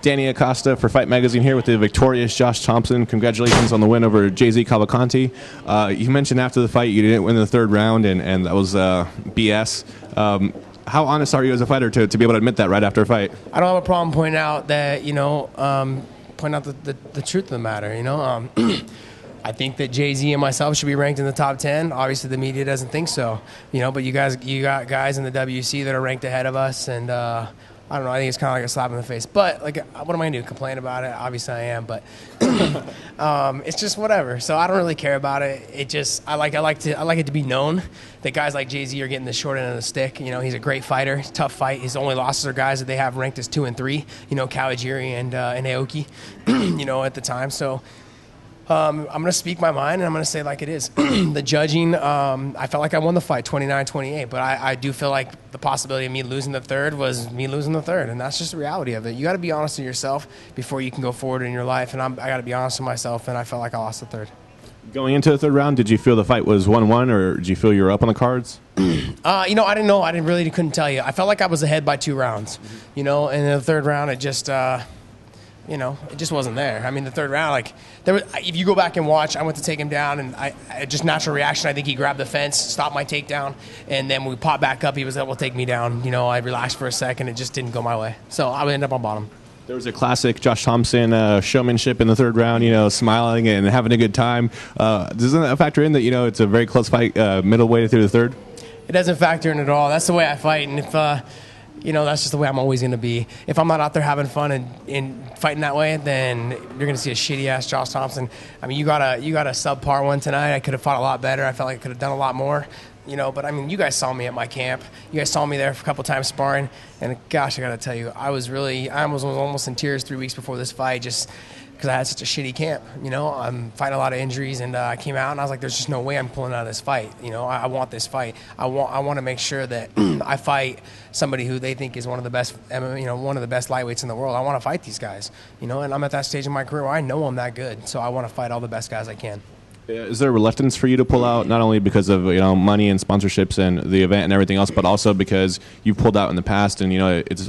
Danny Acosta for Fight Magazine here with the victorious Josh Thomson. Congratulations on the win over Jay-Z Cavalcante. You mentioned after the fight you didn't win the third round, and that was BS. How honest are you as a fighter to be able to admit that right after a fight? I don't have a problem pointing out that, point out the truth of the matter, I think that Jay-Z and myself should be ranked in the top 10. Obviously, the media doesn't think so, but you got guys in the WC that are ranked ahead of us, and I don't know. I think it's kind of like a slap in the face. But what am I gonna do? Complain about it? Obviously, I am. But it's just whatever. So I don't really care about it. I like it to be known that guys like Jay-Z are getting the short end of the stick. He's a great fighter. It's a tough fight. His only losses are guys that they have ranked as 2 and 3. Kawajiri and Aoki. At the time. So. I'm going to speak my mind, and I'm going to say it like it is. The judging, I felt like I won the fight 29-28, but I do feel like the possibility of me losing the third was me losing the third, and that's just the reality of it. You got to be honest with yourself before you can go forward in your life, and I got to be honest with myself, and I felt like I lost the third. Going into the third round, did you feel the fight was 1-1, or did you feel you were up on the cards? I didn't know. Couldn't tell you. I felt like I was ahead by 2 rounds, and in the third round, it just... it just wasn't there. I mean, the third round, if you go back and watch, I went to take him down, and I just natural reaction. I think he grabbed the fence, stopped my takedown, and then when we popped back up, he was able to take me down. I relaxed for a second. It just didn't go my way. So I would end up on bottom. There was a classic Josh Thomson showmanship in the third round, smiling and having a good time. Doesn't that factor in that, it's a very close fight middle way through the third? It doesn't factor in at all. That's the way I fight, and if... that's just the way I'm always going to be. If I'm not out there having fun and fighting that way, then you're going to see a shitty-ass Josh Thomson. I mean, you got a subpar one tonight. I could have fought a lot better. I felt like I could have done a lot more. But, you guys saw me at my camp. You guys saw me there for a couple times sparring. And, gosh, I got to tell you, I was almost in tears 3 weeks before this fight just because I had such a shitty camp. I'm fighting a lot of injuries, and I came out, and I was like, there's just no way I'm pulling out of this fight. I want this fight. I want to make sure that I fight somebody who they think is one of the best, one of the best lightweights in the world. I want to fight these guys, and I'm at that stage in my career where I know I'm that good, so I want to fight all the best guys I can. Is there a reluctance for you to pull out, not only because of money and sponsorships and the event and everything else, but also because you've pulled out in the past and it's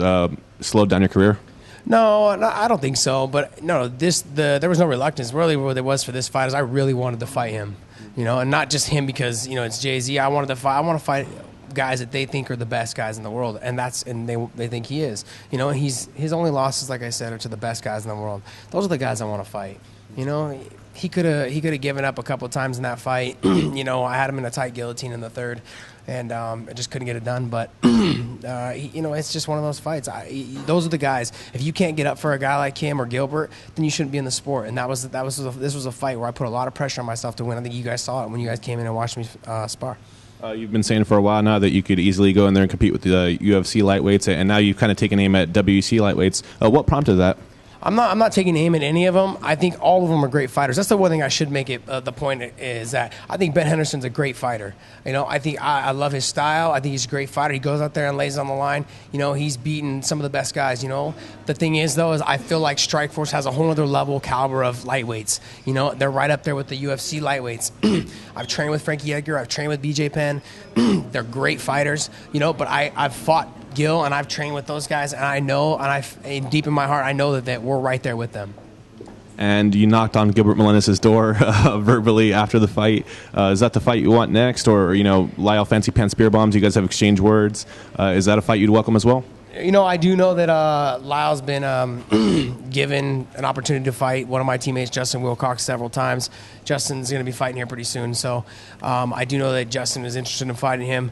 slowed down your career? No, I don't think so. But no, there was no reluctance. Really, what there was for this fight is I really wanted to fight him, and not just him because it's Jay-Z. I want to fight guys that they think are the best guys in the world, and they think he is. And his only losses, like I said, are to the best guys in the world. Those are the guys I want to fight. He could have given up a couple of times in that fight. I had him in a tight guillotine in the third, and I just couldn't get it done. But it's just one of those fights. Those are the guys. If you can't get up for a guy like him or Gilbert, then you shouldn't be in the sport. And this was a fight where I put a lot of pressure on myself to win. I think you guys saw it when you guys came in and watched me spar. You've been saying for a while now that you could easily go in there and compete with the UFC lightweights, and now you've kind of taken aim at WEC lightweights. What prompted that? I'm not taking aim at any of them. I think all of them are great fighters. That's the one thing I should make it. The point is that I think Ben Henderson's a great fighter. I think I love his style. I think he's a great fighter. He goes out there and lays on the line. He's beaten some of the best guys. The thing is though, is I feel like Strikeforce has a whole other level caliber of lightweights. They're right up there with the UFC lightweights. I've trained with Frankie Edgar. I've trained with BJ Penn. They're great fighters. But I've fought Gil, and I've trained with those guys, and I know, and deep in my heart, I know that we're right there with them. And you knocked on Gilbert Melendez's door verbally after the fight. Is that the fight you want next, or Lyle Fancy Pants Spear Bombs? You guys have exchanged words. Is that a fight you'd welcome as well? I do know that Lyle's been given an opportunity to fight one of my teammates, Justin Wilcox, several times. Justin's going to be fighting here pretty soon, so I do know that Justin is interested in fighting him.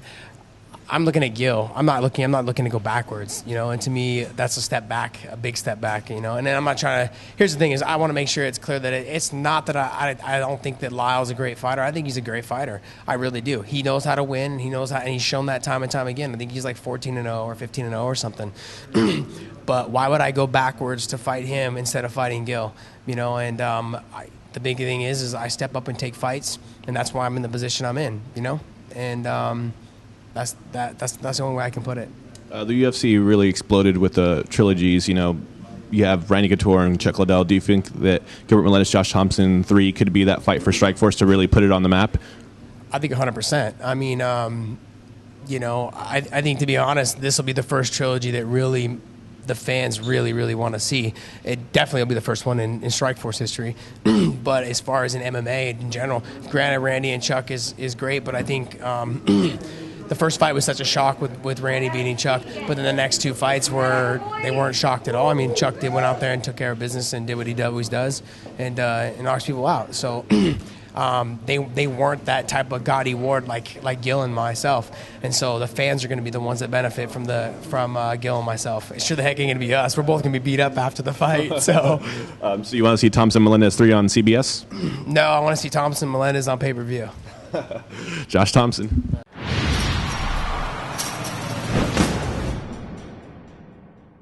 I'm looking at Gil. I'm not looking to go backwards, and to me, that's a step back, a big step back, and then I'm not trying to, here's the thing is I want to make sure it's clear that it's not that I don't think that Lyle's a great fighter. I think he's a great fighter. I really do. He knows how to win. He knows how, and he's shown that time and time again. I think he's like 14-0 or 15-0 or something. But why would I go backwards to fight him instead of fighting Gil? And the big thing is I step up and take fights, and that's why I'm in the position I'm in, and That's the only way I can put it. The UFC really exploded with the trilogies. You have Randy Couture and Chuck Liddell. Do you think that Gilbert Melendez, Josh Thomson 3 could be that fight for Strikeforce to really put it on the map? I think 100%. I mean, I think, to be honest, this will be the first trilogy that really the fans really, really want to see. It definitely will be the first one in Strikeforce history. But as far as in MMA in general, granted, Randy and Chuck is great, but I think the first fight was such a shock with Randy beating Chuck, but then the next 2 fights they weren't shocked at all. I mean, Chuck went out there and took care of business and did what he always does, and knocks people out. So they weren't that type of gaudy ward like Gil and myself, and so the fans are going to be the ones that benefit from Gil and myself. Sure, the heck ain't going to be us. We're both going to be beat up after the fight. So, so you want to see Thomson-Melendez 3 on CBS? No, I want to see Thomson-Melendez on pay-per-view. Josh Thompson.